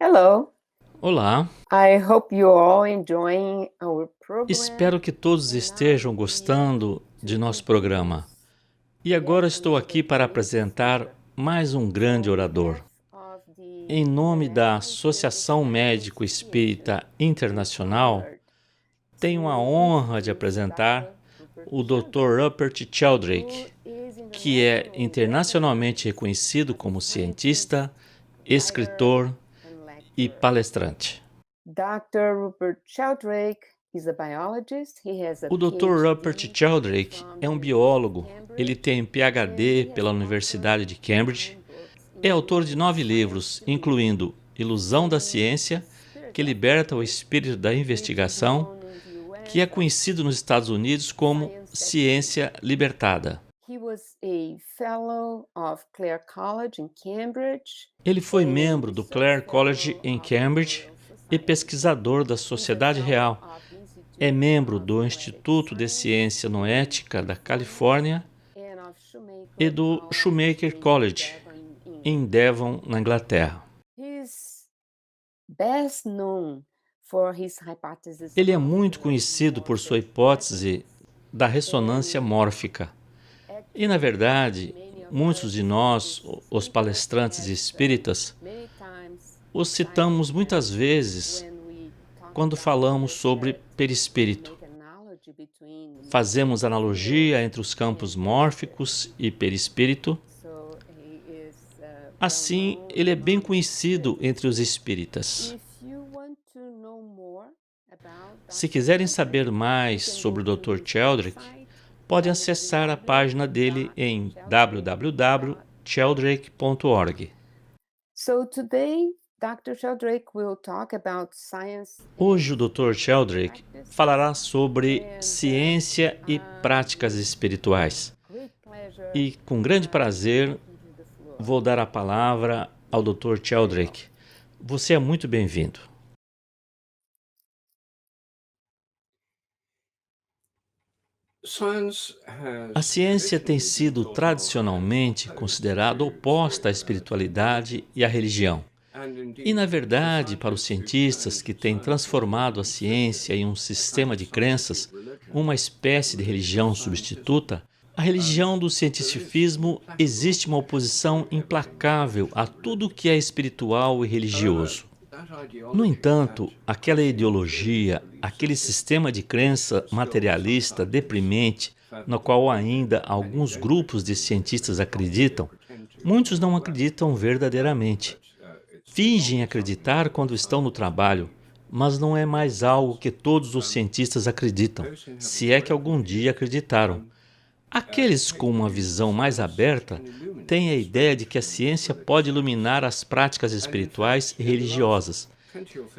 Hello. Olá, I hope you're all enjoying our program. espero que todos And now estejam we are going gostando to de nosso programa. introduce E yet agora estou another aqui para great apresentar speaker. mais um grande On orador. behalf of the Em nome da International Spiritual Associação Medicine Médico Association, Espírita I'm Internacional, honored tenho a to honra de introduce apresentar Dr. Rupert o Dr. Sheldrake, Rupert who Sheldrake, is que é internationally internacionalmente recognized reconhecido as a como scientist, cientista, writer, escritor and e lecturer. palestrante. Dr. Rupert Sheldrake is a biologist. He has a O Dr. Rupert PhD Sheldrake from é the um University of biólogo, ele Cambridge, tem and PhD he has pela authored Universidade de Cambridge, 9 books, é autor de including 9 Science livros, to Be, incluindo Ilusão da Studying the Ciência, que Spirit of liberta o Truth, espírito da which is investigação, known in the que US é as conhecido nos Estados Unidos como Science Set Free. Ciência Libertada. He was a fellow of Clare College in Cambridge Ele foi and a membro do research Clare College fellow em of the Cambridge Royal e Society. pesquisador da He's a Sociedade fellow Real. of the É Institute membro of do Noetic Instituto de Science Ciência in Noética da California Califórnia and of e Shoemaker do College Shoemaker in College Devon, in em England. Devon, na Inglaterra. He's best known for his hypothesis Ele é of muito conhecido por sua morphic hipótese presence, da ressonância and mórfica. E, na actually verdade, many of muitos us de nós, spiritual os thinkers palestrantes have espíritas, many times os cited citamos him muitas vezes when we talk quando about falamos the sobre spirit. We perispírito. make analogy between the Fazemos morphic analogia field entre os campos and perisphere. mórficos e perispírito. So he is well Assim, known ele é bem among conhecido spiritists. entre os espíritas. If you want to know more about Se Dr. quiserem Sheldrake, saber you mais can sobre go o to Dr. his Sheldrake, website podem acessar a página dele em www.sheldrake.org. www.sheldrake.org. So today, Dr. Sheldrake will talk about science and Hoje o Dr. spiritual Sheldrake practices, falará sobre and ciência e práticas with espirituais. great pleasure, E com grande prazer I give you the floor. vou dar a palavra ao Dr. Sheldrake. Você é muito bem-vindo. A ciência tem sido tradicionalmente considerada oposta à espiritualidade e à religião. E, na verdade, para os cientistas que têm transformado a ciência em um sistema de crenças, uma espécie de religião substituta, a religião do cientificismo existe uma oposição implacável a tudo que é espiritual e religioso. No entanto, aquela ideologia, aquele sistema de crença materialista deprimente, no qual ainda alguns grupos de cientistas acreditam, muitos não acreditam verdadeiramente. Fingem acreditar quando estão no trabalho, mas não é mais algo que todos os cientistas acreditam, se é que algum dia acreditaram. Aqueles com uma visão mais aberta têm a ideia de que a ciência pode iluminar as práticas espirituais e religiosas.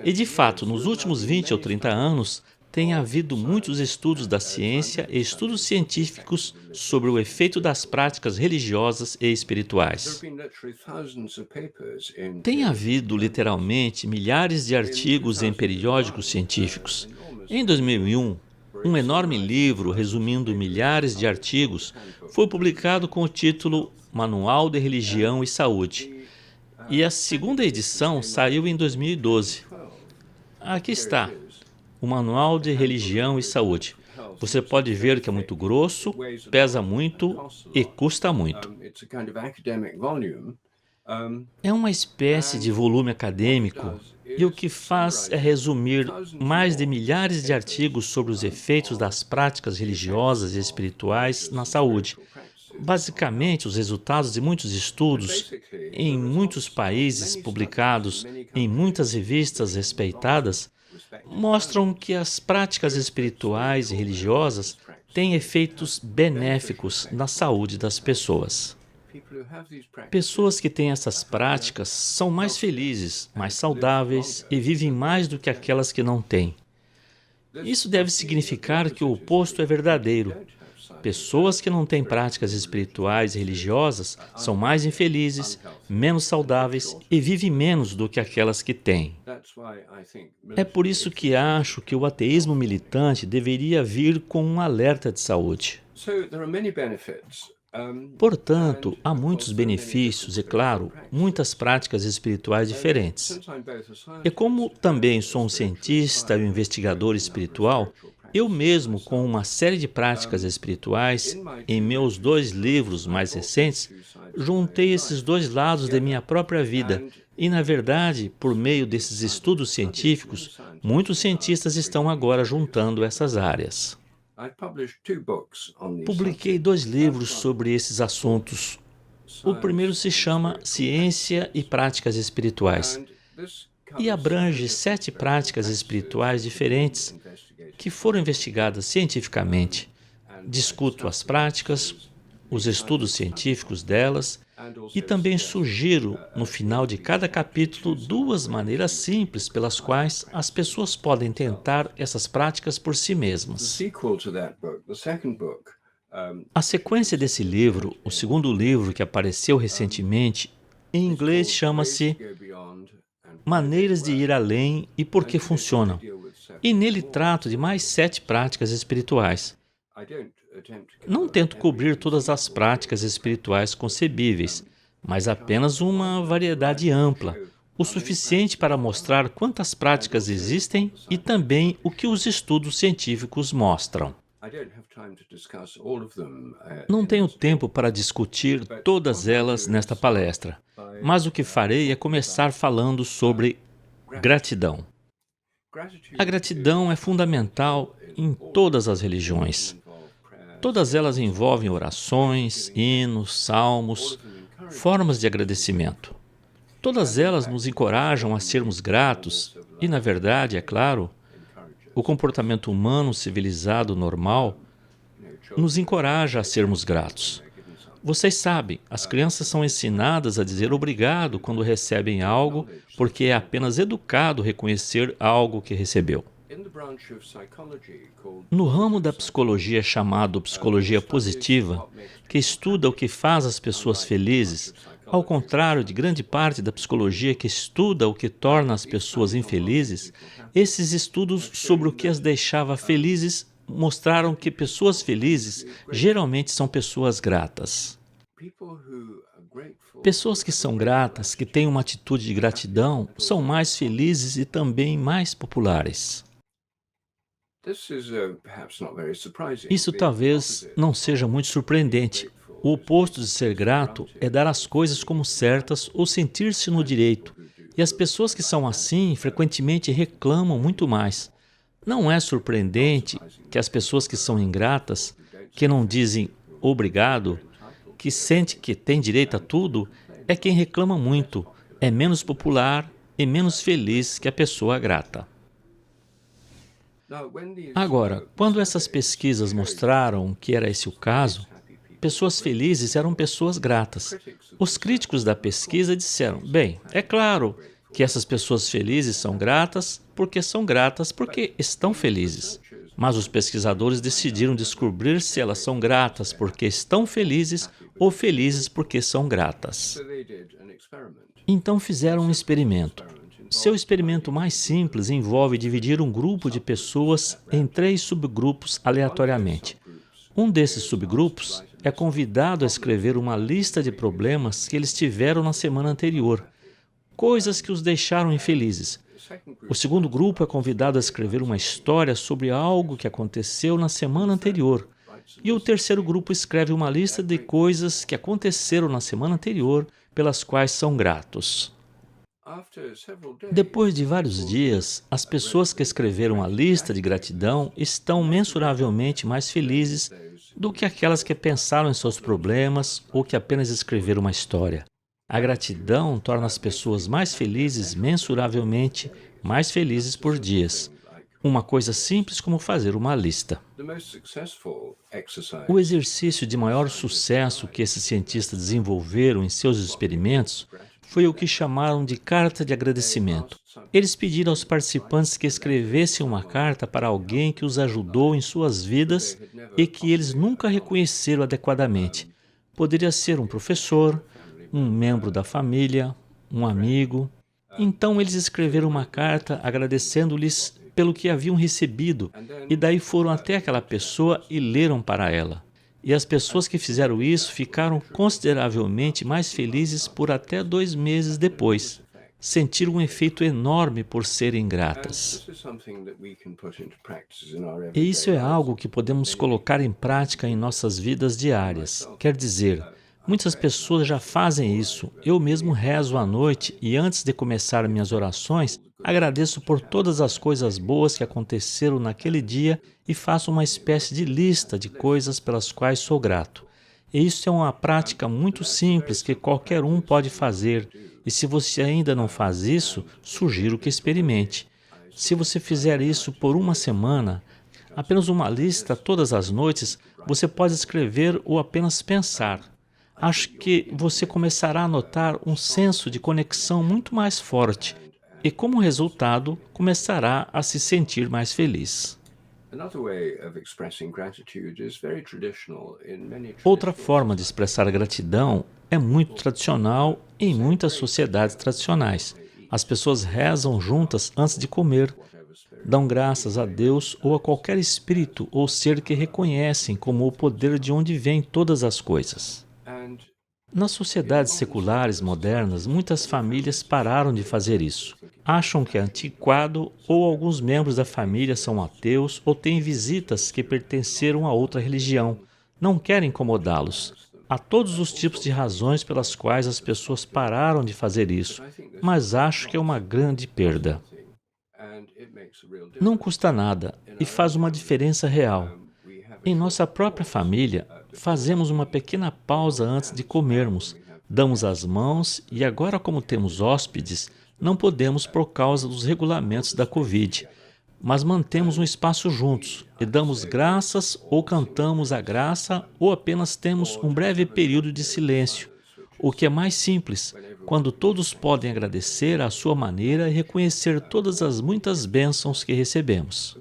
E, de fato, nos últimos 20 ou 30 anos, tem havido muitos estudos da ciência e estudos científicos sobre o efeito das práticas religiosas e espirituais. Tem havido, literalmente, milhares de artigos em periódicos científicos. Em 2001, um enorme livro resumindo milhares de artigos foi publicado com o título Manual de Religião e Saúde. E a segunda edição saiu em 2012. Aqui está, o Manual de Religião e Saúde. Você pode ver que é muito grosso, pesa muito e custa muito. É uma espécie de volume acadêmico e o que faz é resumir mais de milhares de artigos sobre os efeitos das práticas religiosas e espirituais na saúde. Basicamente, os resultados de muitos estudos em muitos países, publicados em muitas revistas respeitadas, mostram que as práticas espirituais e religiosas têm efeitos benéficos na saúde das pessoas. Pessoas que têm essas práticas são mais felizes, mais saudáveis e vivem mais do que aquelas que não têm. Isso deve significar que o oposto é verdadeiro. Pessoas que não têm práticas espirituais e religiosas são mais infelizes, menos saudáveis e vivem menos do que aquelas que têm. É por isso que acho que o ateísmo militante deveria vir com um alerta de saúde. Portanto, há muitos benefícios e, claro, muitas práticas espirituais diferentes. E como também sou um cientista e um investigador espiritual, eu mesmo, com uma série de práticas espirituais, em meus 2 livros mais recentes, juntei esses 2 lados de minha própria vida. E, na verdade, por meio desses estudos científicos, muitos cientistas estão agora juntando essas áreas. Publiquei 2 livros sobre esses assuntos. O primeiro se chama Ciência e Práticas Espirituais e abrange 7 práticas espirituais diferentes que foram investigadas cientificamente. Discuto as práticas, os estudos científicos delas e também sugiro, no final de cada capítulo, 2 maneiras simples pelas quais as pessoas podem tentar essas práticas por si mesmas. A sequência desse livro, o segundo livro que apareceu recentemente, em inglês chama-se Maneiras de Ir Além e Por que Funcionam. E nele trato de mais 7 práticas espirituais. Não tento cobrir todas as práticas espirituais concebíveis, mas apenas uma variedade ampla, o suficiente para mostrar quantas práticas existem e também o que os estudos científicos mostram. Não tenho tempo para discutir todas elas nesta palestra, mas o que farei é começar falando sobre gratidão. A gratidão é fundamental em todas as religiões. Todas elas envolvem orações, hinos, salmos, formas de agradecimento. Todas elas nos encorajam a sermos gratos e, na verdade, é claro, o comportamento humano civilizado normal nos encoraja a sermos gratos. Vocês sabem, as crianças são ensinadas a dizer obrigado quando recebem algo, porque é apenas educado reconhecer algo que recebeu. No ramo da psicologia chamado psicologia positiva, que estuda o que faz as pessoas felizes, ao contrário de grande parte da psicologia que estuda o que torna as pessoas infelizes, esses estudos sobre o que as deixava felizes mostraram que pessoas felizes geralmente são pessoas gratas. Pessoas que são gratas, que têm uma atitude de gratidão, são mais felizes e também mais populares. Isso talvez não seja muito surpreendente. O oposto de ser grato é dar as coisas como certas ou sentir-se no direito. E as pessoas que são assim frequentemente reclamam muito mais. Não é surpreendente que as pessoas que são ingratas, que não dizem obrigado, que sente que tem direito a tudo, é quem reclama muito, é menos popular e menos feliz que a pessoa grata. Agora, quando essas pesquisas mostraram que era esse o caso, pessoas felizes eram pessoas gratas. Os críticos da pesquisa disseram, bem, é claro que essas pessoas felizes são gratas porque estão felizes. Mas os pesquisadores decidiram descobrir se elas são gratas porque estão felizes ou felizes porque são gratas. Então fizeram um experimento. Seu experimento mais simples envolve dividir um grupo de pessoas em 3 subgrupos aleatoriamente. Um desses subgrupos é convidado a escrever uma lista de problemas que eles tiveram na semana anterior, coisas que os deixaram infelizes. O segundo grupo é convidado a escrever uma história sobre algo que aconteceu na semana anterior. E o terceiro grupo escreve uma lista de coisas que aconteceram na semana anterior pelas quais são gratos. Depois de vários dias, as pessoas que escreveram a lista de gratidão estão mensuravelmente mais felizes do que aquelas que pensaram em seus problemas ou que apenas escreveram uma história. A gratidão torna as pessoas mais felizes mensuravelmente mais felizes por dias. Uma coisa simples como fazer uma lista. O exercício de maior sucesso que esses cientistas desenvolveram em seus experimentos foi o que chamaram de carta de agradecimento. Eles pediram aos participantes que escrevessem uma carta para alguém que os ajudou em suas vidas e que eles nunca reconheceram adequadamente. Poderia ser um professor, um membro da família, um amigo. Então eles escreveram uma carta agradecendo-lhes pelo que haviam recebido e daí foram até aquela pessoa e leram para ela. E as pessoas que fizeram isso ficaram consideravelmente mais felizes por até 2 meses depois. Sentiram um efeito enorme por serem gratas. E isso é algo que podemos colocar em prática em nossas vidas diárias. Quer dizer, muitas pessoas já fazem isso. Eu mesmo rezo à noite e antes de começar minhas orações, agradeço por todas as coisas boas que aconteceram naquele dia e faço uma espécie de lista de coisas pelas quais sou grato. E isso é uma prática muito simples que qualquer um pode fazer. E se você ainda não faz isso, sugiro que experimente. Se você fizer isso por uma semana, apenas uma lista todas as noites, você pode escrever ou apenas pensar. Acho que você começará a notar um senso de conexão muito mais forte e, como resultado, começará a se sentir mais feliz. Outra forma de expressar gratidão é muito tradicional em muitas sociedades tradicionais. As pessoas rezam juntas antes de comer, dão graças a Deus ou a qualquer espírito ou ser que reconhecem como o poder de onde vêm todas as coisas. Nas sociedades seculares modernas, muitas famílias pararam de fazer isso. Acham que é antiquado ou alguns membros da família são ateus ou têm visitas que pertenceram a outra religião. Não querem incomodá-los. Há todos os tipos de razões pelas quais as pessoas pararam de fazer isso, mas acho que é uma grande perda. Não custa nada e faz uma diferença real. Em nossa própria família, fazemos uma pequena pausa antes de comermos, damos as mãos e agora, como temos hóspedes, não podemos por causa dos regulamentos da Covid, mas mantemos um espaço juntos e damos graças ou cantamos a graça ou apenas temos um breve período de silêncio, o que é mais simples, quando todos podem agradecer à sua maneira e reconhecer todas as muitas bênçãos que recebemos.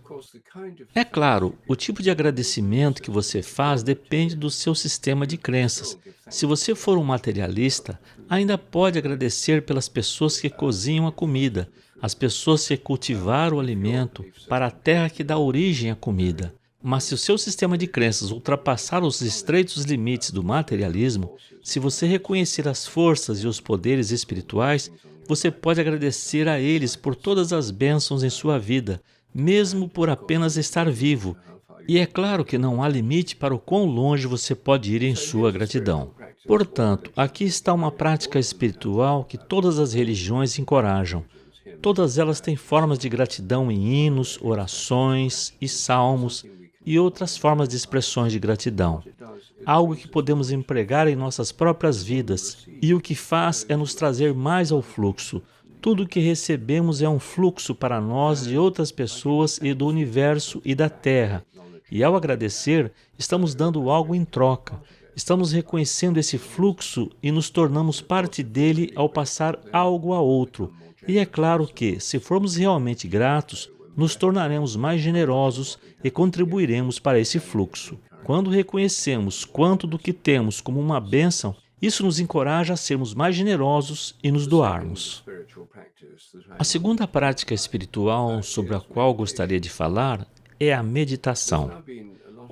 É claro, o tipo de agradecimento que você faz depende do seu sistema de crenças. Se você for um materialista, ainda pode agradecer pelas pessoas que cozinham a comida, as pessoas que cultivaram o alimento, para a terra que dá origem à comida. Mas se o seu sistema de crenças ultrapassar os estreitos limites do materialismo, se você reconhecer as forças e os poderes espirituais, você pode agradecer a eles por todas as bênçãos em sua vida, mesmo por apenas estar vivo. E é claro que não há limite para o quão longe você pode ir em sua gratidão. Portanto, aqui está uma prática espiritual que todas as religiões encorajam. Todas elas têm formas de gratidão em hinos, orações e salmos e outras formas de expressões de gratidão. Algo que podemos empregar em nossas próprias vidas e o que faz é nos trazer mais ao fluxo. Tudo o que recebemos é um fluxo para nós de outras pessoas e do universo e da Terra. E ao agradecer, estamos dando algo em troca. Estamos reconhecendo esse fluxo e nos tornamos parte dele ao passar algo a outro. E é claro que, se formos realmente gratos, nos tornaremos mais generosos e contribuiremos para esse fluxo. Quando reconhecemos quanto do que temos como uma bênção, isso nos encoraja a sermos mais generosos e nos doarmos. A segunda prática espiritual sobre a qual gostaria de falar é a meditação.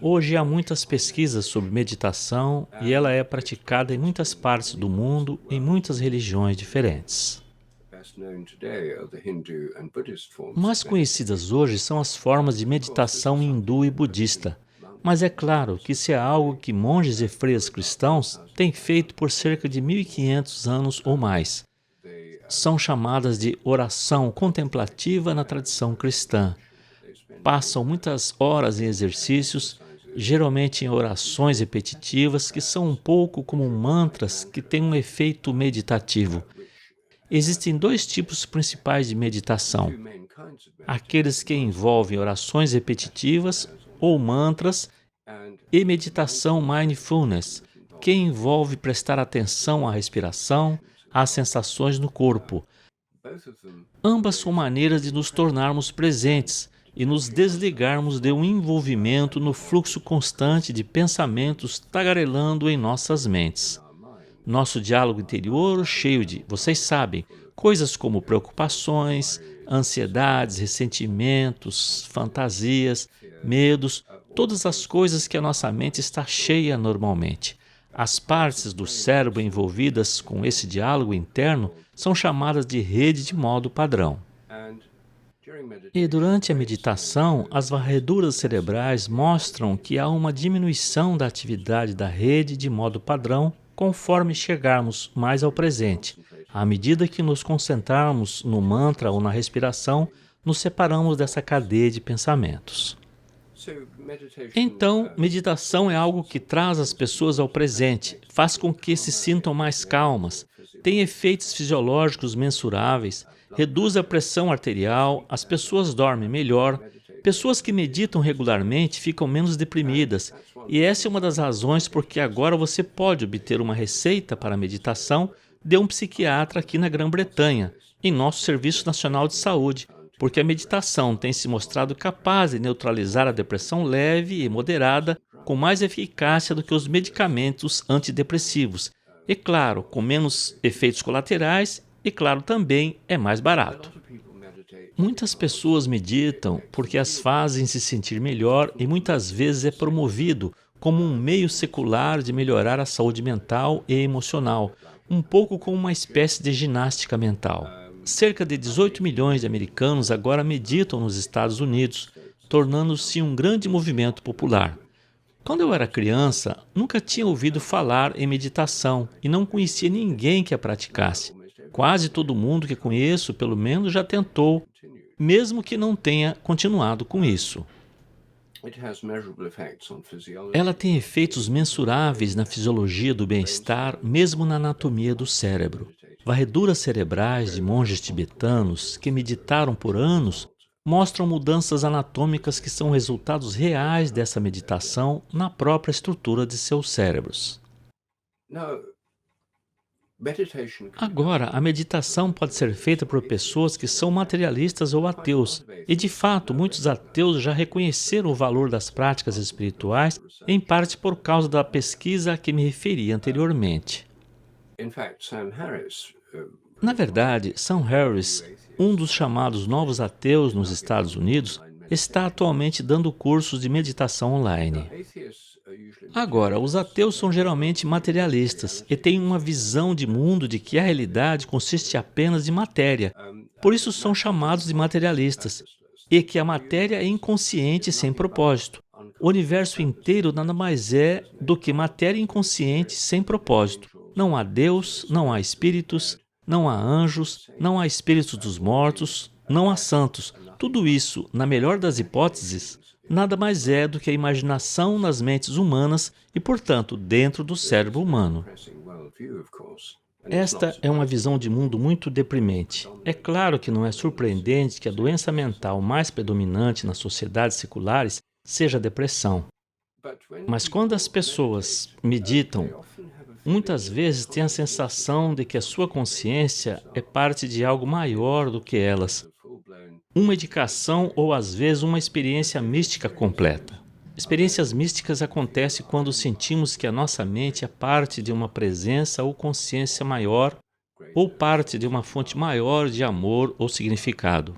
Hoje há muitas pesquisas sobre meditação e ela é praticada em muitas partes do mundo, em muitas religiões diferentes. Mais conhecidas hoje são as formas de meditação hindu e budista, mas é claro que isso é algo que monges e freiras cristãos têm feito por cerca de 1500 anos ou mais. São chamadas de oração contemplativa na tradição cristã. Passam muitas horas em exercícios, geralmente em orações repetitivas que são um pouco como mantras que têm um efeito meditativo. Existem dois tipos principais de meditação: aqueles que envolvem orações repetitivas ou mantras e meditação mindfulness, que envolve prestar atenção à respiração, às sensações no corpo. Ambas são maneiras de nos tornarmos presentes e nos desligarmos de um envolvimento no fluxo constante de pensamentos tagarelando em nossas mentes. Nosso diálogo interior cheio de, vocês sabem, coisas como preocupações, ansiedades, ressentimentos, fantasias, medos, todas as coisas que a nossa mente está cheia normalmente. As partes do cérebro envolvidas com esse diálogo interno são chamadas de rede de modo padrão. E durante a meditação, as varreduras cerebrais mostram que há uma diminuição da atividade da rede de modo padrão conforme chegarmos mais ao presente. À medida que nos concentrarmos no mantra ou na respiração, nos separamos dessa cadeia de pensamentos. Então, meditação é algo que traz as pessoas ao presente, faz com que se sintam mais calmas, tem efeitos fisiológicos mensuráveis, reduz a pressão arterial, as pessoas dormem melhor, pessoas que meditam regularmente ficam menos deprimidas, e essa é uma das razões porque agora você pode obter uma receita para a meditação de um psiquiatra aqui na Grã-Bretanha, em nosso Serviço Nacional de Saúde, porque a meditação tem se mostrado capaz de neutralizar a depressão leve e moderada com mais eficácia do que os medicamentos antidepressivos, e claro, com menos efeitos colaterais, e claro, também é mais barato. Muitas pessoas meditam porque as fazem se sentir melhor e muitas vezes é promovido como um meio secular de melhorar a saúde mental e emocional, um pouco como uma espécie de ginástica mental. Cerca de 18 milhões de americanos agora meditam nos Estados Unidos, tornando-se um grande movimento popular. Quando eu era criança, nunca tinha ouvido falar em meditação e não conhecia ninguém que a praticasse. Quase todo mundo que conheço, pelo menos, já tentou, mesmo que não tenha continuado com isso. Ela tem efeitos mensuráveis na fisiologia do bem-estar, mesmo na anatomia do cérebro. Varreduras cerebrais de monges tibetanos que meditaram por anos mostram mudanças anatômicas que são resultados reais dessa meditação na própria estrutura de seus cérebros. Agora, a meditação pode ser feita por pessoas que são materialistas ou ateus, e de fato, muitos ateus já reconheceram o valor das práticas espirituais, em parte por causa da pesquisa a que me referi anteriormente. Na verdade, Sam Harris, um dos chamados novos ateus nos Estados Unidos, está atualmente dando cursos de meditação online. Agora, os ateus são geralmente materialistas e têm uma visão de mundo de que a realidade consiste apenas de matéria. Por isso são chamados de materialistas, e que a matéria é inconsciente e sem propósito. O universo inteiro nada mais é do que matéria inconsciente sem propósito. Não há Deus, não há espíritos, não há anjos, não há espíritos dos mortos, não há santos. Tudo isso, na melhor das hipóteses, nada mais é do que a imaginação nas mentes humanas e, portanto, dentro do cérebro humano. Esta é uma visão de mundo muito deprimente. É claro que não é surpreendente que a doença mental mais predominante nas sociedades seculares seja a depressão. Mas quando as pessoas meditam, muitas vezes têm a sensação de que a sua consciência é parte de algo maior do que elas. Uma indicação ou, às vezes, uma experiência mística completa. Experiências místicas acontecem quando sentimos que a nossa mente é parte de uma presença ou consciência maior ou parte de uma fonte maior de amor ou significado.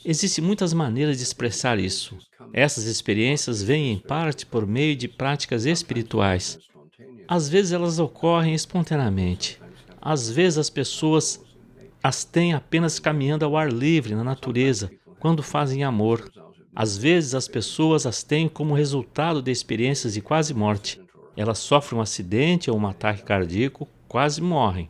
Existem muitas maneiras de expressar isso. Essas experiências vêm, em parte, por meio de práticas espirituais. Às vezes elas ocorrem espontaneamente. Às vezes as pessoas as têm apenas caminhando ao ar livre, na natureza, quando fazem amor. Às vezes as pessoas as têm como resultado de experiências de quase morte. Elas sofrem um acidente ou um ataque cardíaco, quase morrem.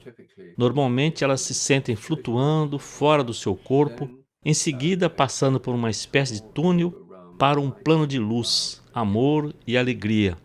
Normalmente elas se sentem flutuando fora do seu corpo, em seguida passando por uma espécie de túnel para um plano de luz, amor e alegria.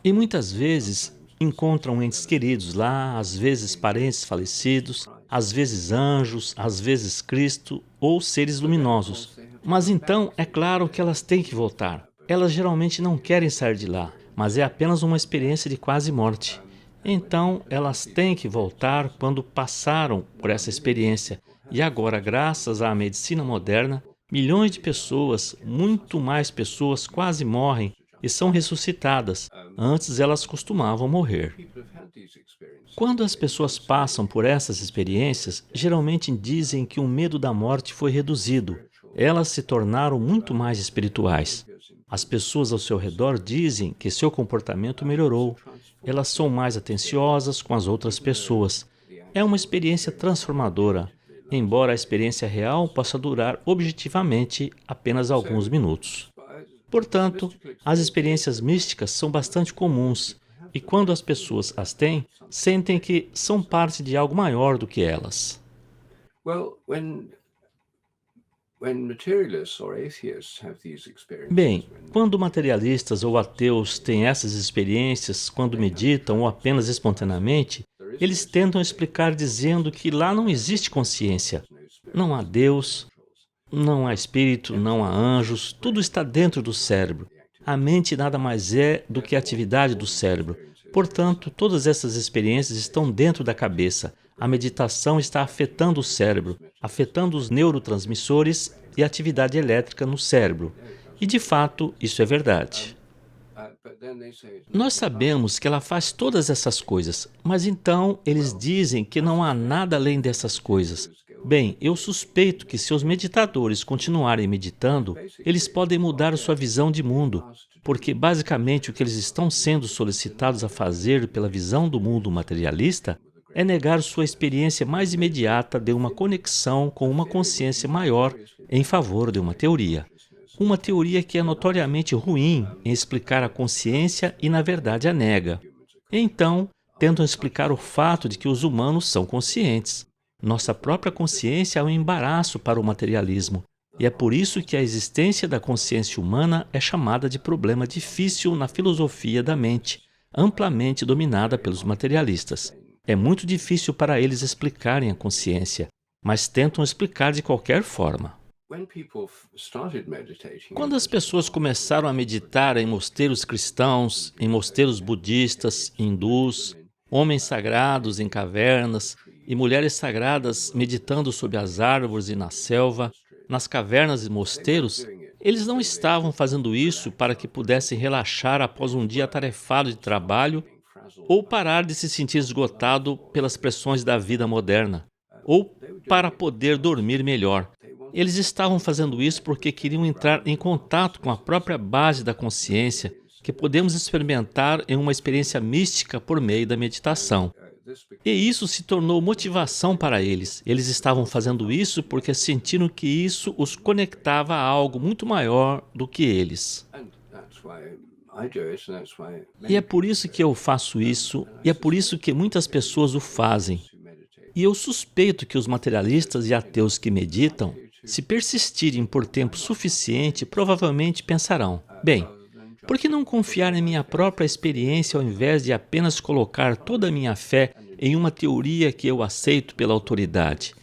E muitas vezes encontram entes queridos lá, às vezes parentes falecidos, às vezes anjos, às vezes Cristo ou seres luminosos. Mas então é claro que elas têm que voltar. Elas geralmente não querem sair de lá, mas é apenas uma experiência de quase morte. Então elas têm que voltar quando passaram por essa experiência. E agora, graças à medicina moderna, milhões de pessoas, muito mais pessoas, quase morrem e são ressuscitadas. Antes elas costumavam morrer. Quando as pessoas passam por essas experiências, geralmente dizem que o medo da morte foi reduzido, Elas se tornaram muito mais espirituais. As pessoas ao seu redor dizem que seu comportamento melhorou. Elas são mais atenciosas com as outras pessoas. É uma experiência transformadora, embora a experiência real possa durar objetivamente apenas alguns minutos. Portanto, as experiências místicas são bastante comuns e quando as pessoas as têm, sentem que são parte de algo maior do que elas. Bem, quando materialistas ou ateus têm essas experiências, quando meditam ou apenas espontaneamente, eles tentam explicar dizendo que lá não existe consciência. Não há Deus, não há espírito, não há anjos, tudo está dentro do cérebro. A mente nada mais é do que a atividade do cérebro. Portanto, todas essas experiências estão dentro da cabeça. A meditação está afetando o cérebro, afetando os neurotransmissores e a atividade elétrica no cérebro. E, de fato, isso é verdade. Nós sabemos que ela faz todas essas coisas, mas então eles dizem que não há nada além dessas coisas. Bem, eu suspeito que se os meditadores continuarem meditando, eles podem mudar sua visão de mundo, porque basicamente o que eles estão sendo solicitados a fazer pela visão do mundo materialista é negar sua experiência mais imediata de uma conexão com uma consciência maior em favor de uma teoria. Uma teoria que é notoriamente ruim em explicar a consciência e, na verdade, a nega. Então, tentam explicar o fato de que os humanos são conscientes. Nossa própria consciência é um embaraço para o materialismo. E é por isso que a existência da consciência humana é chamada de problema difícil na filosofia da mente, amplamente dominada pelos materialistas. É muito difícil para eles explicarem a consciência, mas tentam explicar de qualquer forma. Quando as pessoas começaram a meditar em mosteiros cristãos, em mosteiros budistas, hindus, homens sagrados em cavernas e mulheres sagradas meditando sob as árvores e na selva, nas cavernas e mosteiros, eles não estavam fazendo isso para que pudessem relaxar após um dia atarefado de trabalho ou parar de se sentir esgotado pelas pressões da vida moderna, ou para poder dormir melhor. Eles estavam fazendo isso porque queriam entrar em contato com a própria base da consciência que podemos experimentar em uma experiência mística por meio da meditação. E isso se tornou motivação para eles. Eles estavam fazendo isso porque sentiram que isso os conectava a algo muito maior do que eles. E é por isso que eu faço isso, e é por isso que muitas pessoas o fazem. E eu suspeito que os materialistas e ateus que meditam, se persistirem por tempo suficiente, provavelmente pensarão: bem, por que não confiar em minha própria experiência ao invés de apenas colocar toda a minha fé em uma teoria que eu aceito pela autoridade?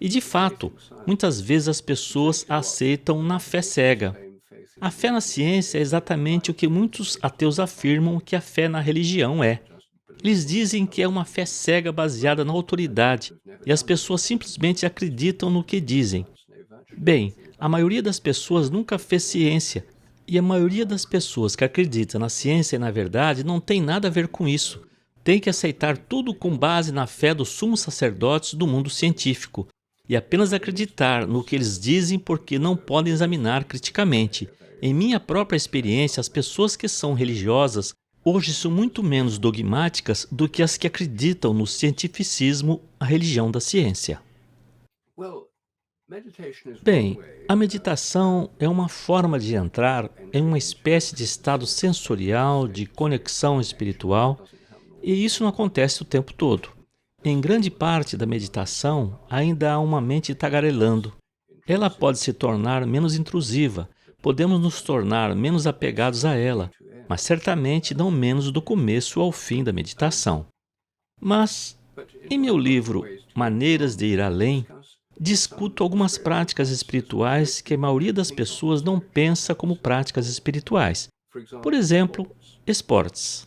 E, de fato, muitas vezes as pessoas a aceitam na fé cega. A fé na ciência é exatamente o que muitos ateus afirmam que a fé na religião é. Eles dizem que é uma fé cega baseada na autoridade, e as pessoas simplesmente acreditam no que dizem. Bem, a maioria das pessoas nunca fez ciência, e a maioria das pessoas que acreditam na ciência e na verdade não tem nada a ver com isso. Tem que aceitar tudo com base na fé dos sumos sacerdotes do mundo científico, e apenas acreditar no que eles dizem porque não podem examinar criticamente. Em minha própria experiência, as pessoas que são religiosas hoje são muito menos dogmáticas do que as que acreditam no cientificismo, a religião da ciência. Bem, a meditação é uma forma de entrar em uma espécie de estado sensorial, de conexão espiritual, e isso não acontece o tempo todo. Em grande parte da meditação, ainda há uma mente tagarelando. Ela pode se tornar menos intrusiva, podemos nos tornar menos apegados a ela, mas certamente não menos do começo ao fim da meditação. Mas, em meu livro Maneiras de Ir Além, discuto algumas práticas espirituais que a maioria das pessoas não pensa como práticas espirituais. Por exemplo, esportes.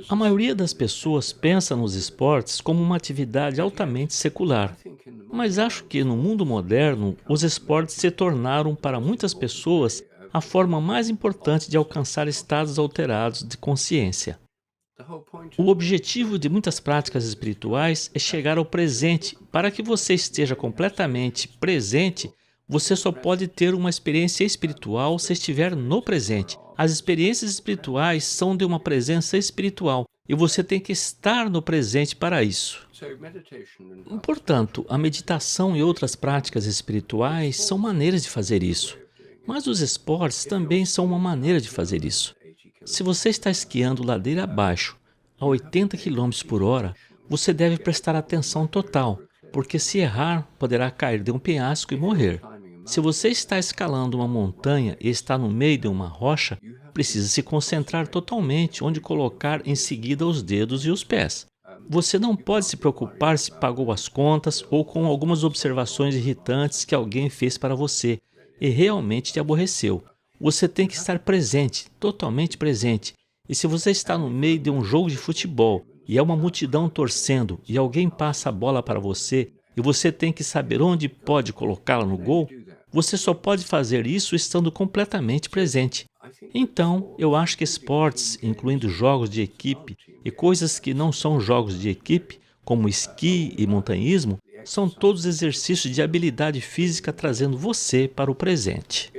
A maioria das pessoas pensa nos esportes como uma atividade altamente secular. Mas acho que no mundo moderno, os esportes se tornaram para muitas pessoas a forma mais importante de alcançar estados alterados de consciência. O objetivo de muitas práticas espirituais é chegar ao presente. Para que você esteja completamente presente, você só pode ter uma experiência espiritual se estiver no presente. As experiências espirituais são de uma presença espiritual e você tem que estar no presente para isso. Portanto, a meditação e outras práticas espirituais são maneiras de fazer isso. Mas os esportes também são uma maneira de fazer isso. Se você está esquiando ladeira abaixo, a 80 km por hora, você deve prestar atenção total, porque se errar, poderá cair de um penhasco e morrer. Se você está escalando uma montanha e está no meio de uma rocha, precisa se concentrar totalmente onde colocar em seguida os dedos e os pés. Você não pode se preocupar se pagou as contas ou com algumas observações irritantes que alguém fez para você e realmente te aborreceu. Você tem que estar presente, totalmente presente. E se você está no meio de um jogo de futebol e é uma multidão torcendo e alguém passa a bola para você e você tem que saber onde pode colocá-la no gol, você só pode fazer isso estando completamente presente. Então, eu acho que esportes, incluindo jogos de equipe e coisas que não são jogos de equipe, como esqui e montanhismo, são todos exercícios de habilidade física trazendo você para o presente.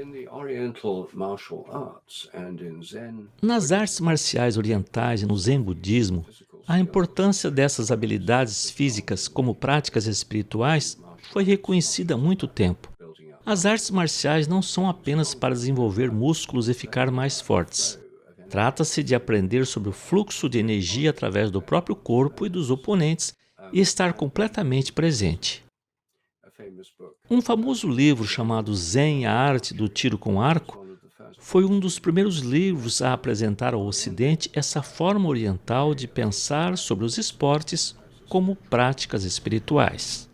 Nas artes marciais orientais e no Zen budismo, a importância dessas habilidades físicas como práticas espirituais foi reconhecida há muito tempo. As artes marciais não são apenas para desenvolver músculos e ficar mais fortes. Trata-se de aprender sobre o fluxo de energia através do próprio corpo e dos oponentes e estar completamente presente. Um famoso livro chamado Zen, a Arte do Tiro com Arco, foi um dos primeiros livros a apresentar ao Ocidente essa forma oriental de pensar sobre os esportes como práticas espirituais.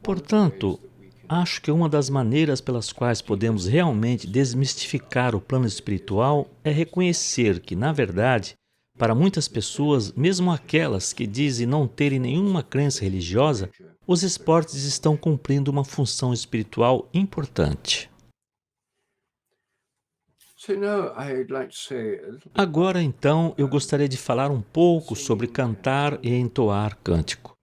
Portanto, acho que uma das maneiras pelas quais podemos realmente desmistificar o plano espiritual é reconhecer que, na verdade, para muitas pessoas, mesmo aquelas que dizem não terem nenhuma crença religiosa, os esportes estão cumprindo uma função espiritual importante. Agora, então, eu gostaria de falar um pouco sobre cantar e entoar cântico.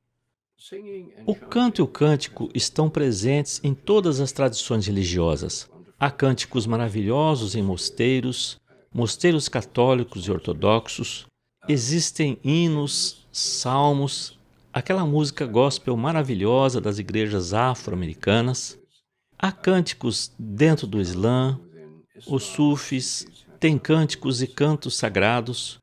O canto e o cântico estão presentes em todas as tradições religiosas. Há cânticos maravilhosos em mosteiros católicos e ortodoxos, existem hinos, salmos, aquela música gospel maravilhosa das igrejas afro-americanas. Há cânticos dentro do Islã, os sufis têm cânticos e cantos sagrados.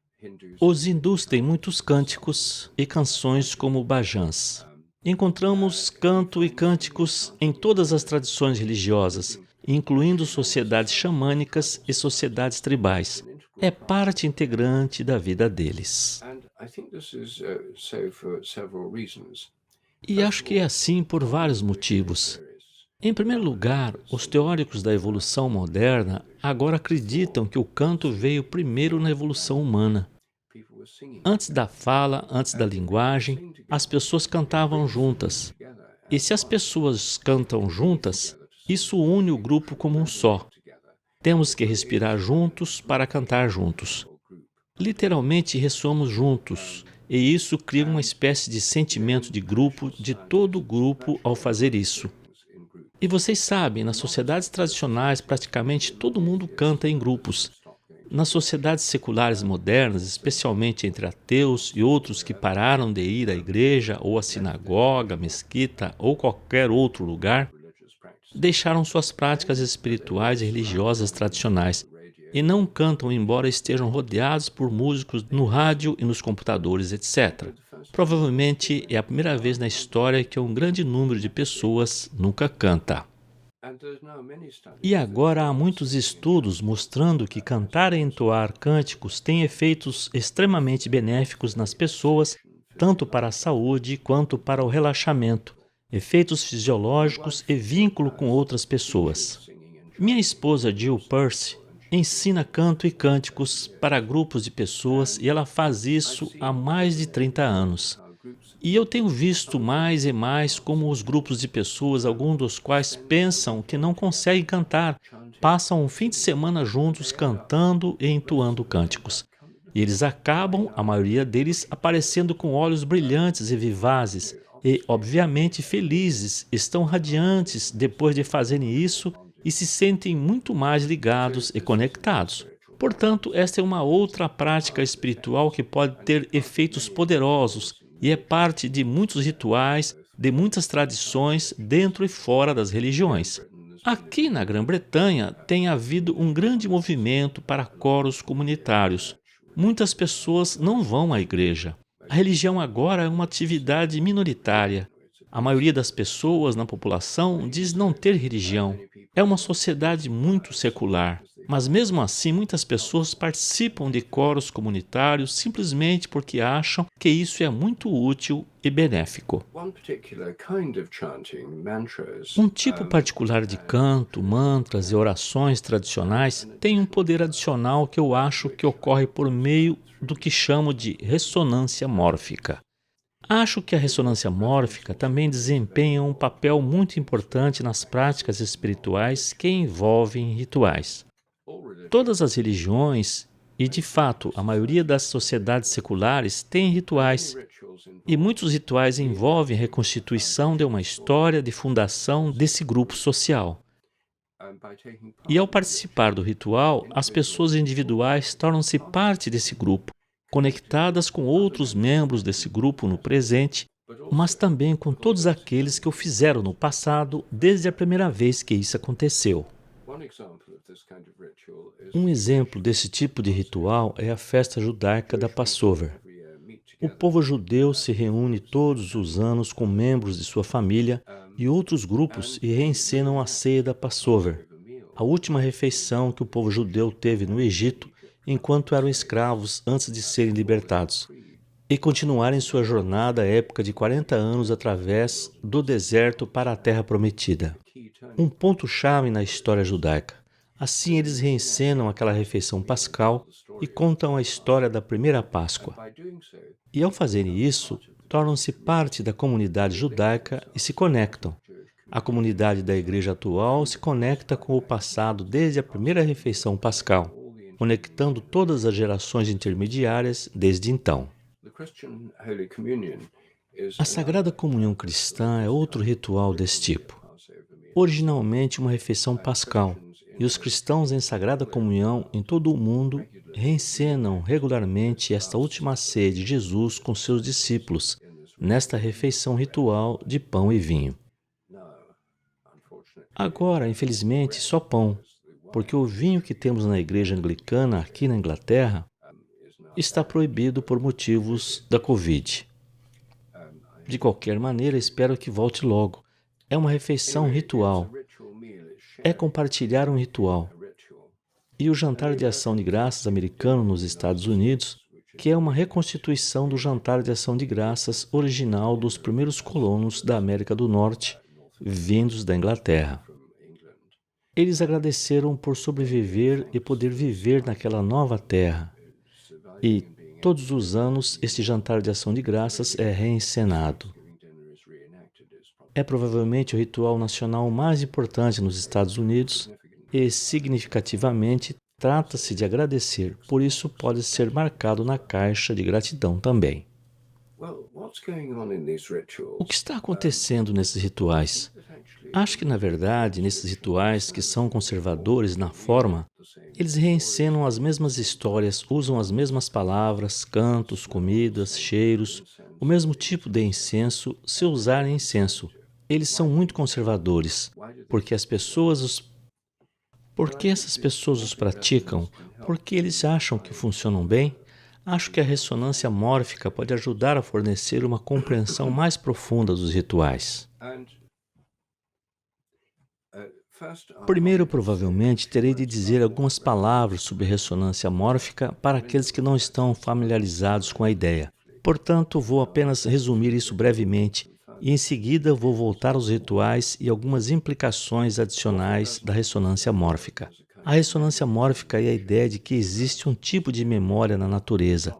Os hindus têm muitos cânticos e canções como bhajans. Encontramos canto e cânticos em todas as tradições religiosas, incluindo sociedades xamânicas e sociedades tribais. É parte integrante da vida deles. E acho que é assim por vários motivos. Em primeiro lugar, os teóricos da evolução moderna agora acreditam que o canto veio primeiro na evolução humana. Antes da fala, antes da linguagem, as pessoas cantavam juntas. E se as pessoas cantam juntas, isso une o grupo como um só. Temos que respirar juntos para cantar juntos. Literalmente ressoamos juntos, e isso cria uma espécie de sentimento de grupo de todo o grupo ao fazer isso. E vocês sabem, nas sociedades tradicionais, praticamente todo mundo canta em grupos. Nas sociedades seculares modernas, especialmente entre ateus e outros que pararam de ir à igreja ou à sinagoga, mesquita ou qualquer outro lugar, deixaram suas práticas espirituais e religiosas tradicionais e não cantam embora estejam rodeados por músicos no rádio e nos computadores, etc. Provavelmente é a primeira vez na história que um grande número de pessoas nunca canta. E agora há muitos estudos mostrando que cantar e entoar cânticos tem efeitos extremamente benéficos nas pessoas, tanto para a saúde quanto para o relaxamento, efeitos fisiológicos e vínculo com outras pessoas. Minha esposa Jill Percy ensina canto e cânticos para grupos de pessoas e ela faz isso há mais de 30 anos. E eu tenho visto mais e mais como os grupos de pessoas, alguns dos quais pensam que não conseguem cantar, passam um fim de semana juntos cantando e entoando cânticos. E eles acabam, a maioria deles, aparecendo com olhos brilhantes e vivazes e, obviamente, felizes, estão radiantes depois de fazerem isso e se sentem muito mais ligados e conectados. Portanto, esta é uma outra prática espiritual que pode ter efeitos poderosos e é parte de muitos rituais, de muitas tradições dentro e fora das religiões. Aqui na Grã-Bretanha tem havido um grande movimento para coros comunitários. Muitas pessoas não vão à igreja. A religião agora é uma atividade minoritária. A maioria das pessoas na população diz não ter religião. É uma sociedade muito secular. Mas mesmo assim, muitas pessoas participam de coros comunitários simplesmente porque acham que isso é muito útil e benéfico. Um tipo particular de canto, mantras e orações tradicionais tem um poder adicional que eu acho que ocorre por meio do que chamo de ressonância mórfica. Acho que a ressonância mórfica também desempenha um papel muito importante nas práticas espirituais que envolvem rituais. Todas as religiões, e de fato a maioria das sociedades seculares, têm rituais. E muitos rituais envolvem a reconstituição de uma história de fundação desse grupo social. E ao participar do ritual, as pessoas individuais tornam-se parte desse grupo, conectadas com outros membros desse grupo no presente, mas também com todos aqueles que o fizeram no passado desde a primeira vez que isso aconteceu. Um exemplo desse tipo de ritual é a festa judaica da Passover. O povo judeu se reúne todos os anos com membros de sua família e outros grupos e reencenam a ceia da Passover, a última refeição que o povo judeu teve no Egito enquanto eram escravos antes de serem libertados, e continuarem sua jornada épica de 40 anos através do deserto para a Terra Prometida. Um ponto-chave na história judaica. Assim, eles reencenam aquela refeição pascal e contam a história da primeira Páscoa. E ao fazerem isso, tornam-se parte da comunidade judaica e se conectam. A comunidade da igreja atual se conecta com o passado desde a primeira refeição pascal, conectando todas as gerações intermediárias desde então. A Sagrada Comunhão Cristã é outro ritual desse tipo. Originalmente uma refeição pascal, e os cristãos em Sagrada Comunhão em todo o mundo reencenam regularmente esta última ceia de Jesus com seus discípulos, nesta refeição ritual de pão e vinho. Agora, infelizmente, só pão, porque o vinho que temos na igreja anglicana aqui na Inglaterra está proibido por motivos da Covid. De qualquer maneira, espero que volte logo. É uma refeição ritual. É compartilhar um ritual. E o Jantar de Ação de Graças americano nos Estados Unidos, que é uma reconstituição do Jantar de Ação de Graças original dos primeiros colonos da América do Norte, vindos da Inglaterra. Eles agradeceram por sobreviver e poder viver naquela nova terra. E, todos os anos, este Jantar de Ação de Graças é reencenado. É provavelmente o ritual nacional mais importante nos Estados Unidos e, significativamente, trata-se de agradecer, por isso pode ser marcado na caixa de gratidão também. O que está acontecendo nesses rituais? Acho que, na verdade, nesses rituais que são conservadores na forma, eles reencenam as mesmas histórias, usam as mesmas palavras, cantos, comidas, cheiros, o mesmo tipo de incenso, se usarem incenso. Eles são muito conservadores, porque essas pessoas os praticam? Porque eles acham que funcionam bem? Acho que a ressonância mórfica pode ajudar a fornecer uma compreensão mais profunda dos rituais. Primeiro, provavelmente, terei de dizer algumas palavras sobre ressonância mórfica para aqueles que não estão familiarizados com a ideia. Portanto, vou apenas resumir isso brevemente e, em seguida, vou voltar aos rituais e algumas implicações adicionais da ressonância mórfica. A ressonância mórfica é a ideia de que existe um tipo de memória na natureza.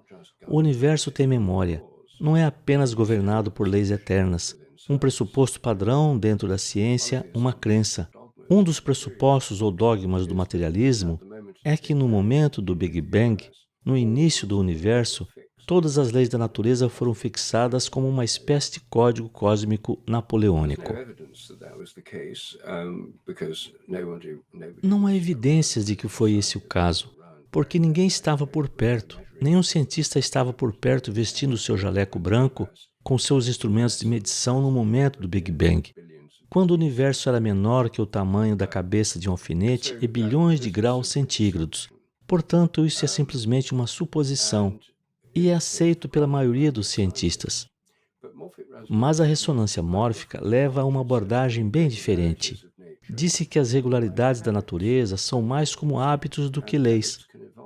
O universo tem memória. Não é apenas governado por leis eternas, um pressuposto padrão dentro da ciência, uma crença. Um dos pressupostos ou dogmas do materialismo é que no momento do Big Bang, no início do universo, todas as leis da natureza foram fixadas como uma espécie de código cósmico napoleônico. Não há evidências de que foi esse o caso, porque ninguém estava por perto, nenhum cientista estava por perto vestindo seu jaleco branco com seus instrumentos de medição no momento do Big Bang, quando o universo era menor que o tamanho da cabeça de um alfinete e bilhões de graus centígrados. Portanto, isso é simplesmente uma suposição e é aceito pela maioria dos cientistas. Mas a ressonância mórfica leva a uma abordagem bem diferente. Disse que as regularidades da natureza são mais como hábitos do que leis,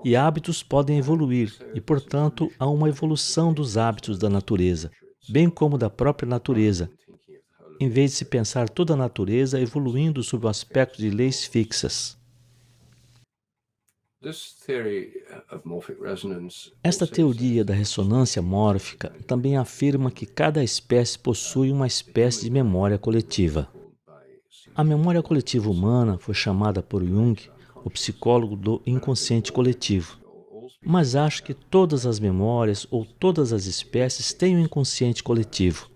e hábitos podem evoluir, e, portanto, há uma evolução dos hábitos da natureza, bem como da própria natureza, em vez de se pensar toda a natureza evoluindo sob o aspecto de leis fixas. Esta teoria da ressonância mórfica também afirma que cada espécie possui uma espécie de memória coletiva. A memória coletiva humana foi chamada por Jung, o psicólogo do inconsciente coletivo. Mas acho que todas as memórias ou todas as espécies têm um inconsciente coletivo.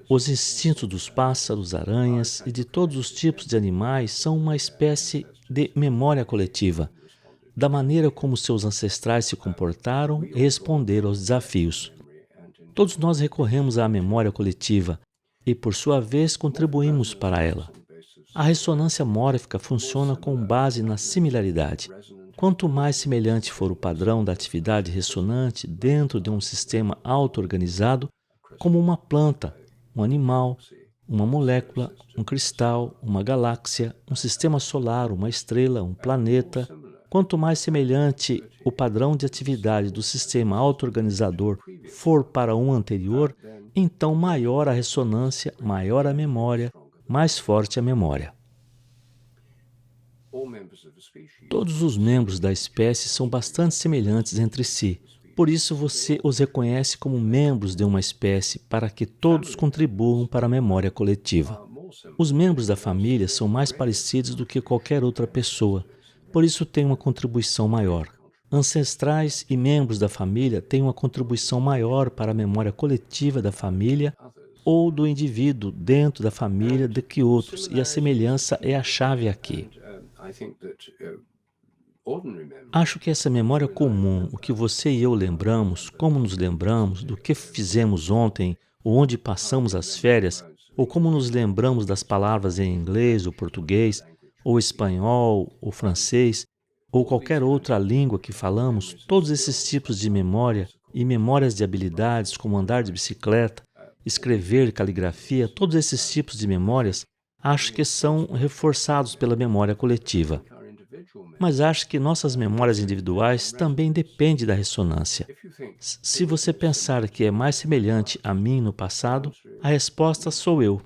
Os instintos dos pássaros, aranhas e de todos os tipos de animais são uma espécie de memória coletiva, da maneira como seus ancestrais se comportaram e responderam aos desafios. Todos nós recorremos à memória coletiva e, por sua vez, contribuímos para ela. A ressonância mórfica funciona com base na similaridade. Quanto mais semelhante for o padrão da atividade ressonante dentro de um sistema auto-organizado, como uma planta, um animal, uma molécula, um cristal, uma galáxia, um sistema solar, uma estrela, um planeta, quanto mais semelhante o padrão de atividade do sistema auto-organizador for para um anterior, então maior a ressonância, maior a memória, mais forte a memória. Todos os membros da espécie são bastante semelhantes entre si, por isso você os reconhece como membros de uma espécie para que todos contribuam para a memória coletiva. Os membros da família são mais parecidos do que qualquer outra pessoa, por isso têm uma contribuição maior. Ancestrais e membros da família têm uma contribuição maior para a memória coletiva da família ou do indivíduo dentro da família do que outros, e a semelhança é a chave aqui. Acho que essa memória comum, o que você e eu lembramos, como nos lembramos, do que fizemos ontem, ou onde passamos as férias, ou como nos lembramos das palavras em inglês ou português, ou espanhol, ou francês, ou qualquer outra língua que falamos, todos esses tipos de memória e memórias de habilidades como andar de bicicleta, escrever, caligrafia, todos esses tipos de memórias, acho que são reforçados pela memória coletiva. Mas acho que nossas memórias individuais também dependem da ressonância. Se você pensar que é mais semelhante a mim no passado, a resposta sou eu.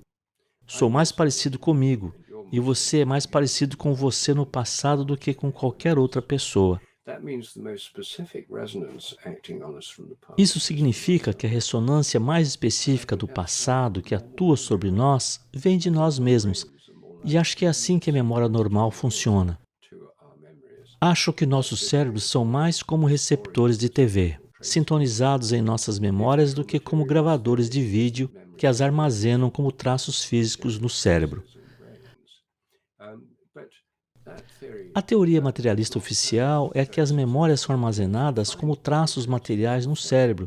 Sou mais parecido comigo, e você é mais parecido com você no passado do que com qualquer outra pessoa. Isso significa que a ressonância mais específica do passado que atua sobre nós vem de nós mesmos, e acho que é assim que a memória normal funciona. Acho que nossos cérebros são mais como receptores de TV, sintonizados em nossas memórias do que como gravadores de vídeo que as armazenam como traços físicos no cérebro. A teoria materialista oficial é que as memórias são armazenadas como traços materiais no cérebro,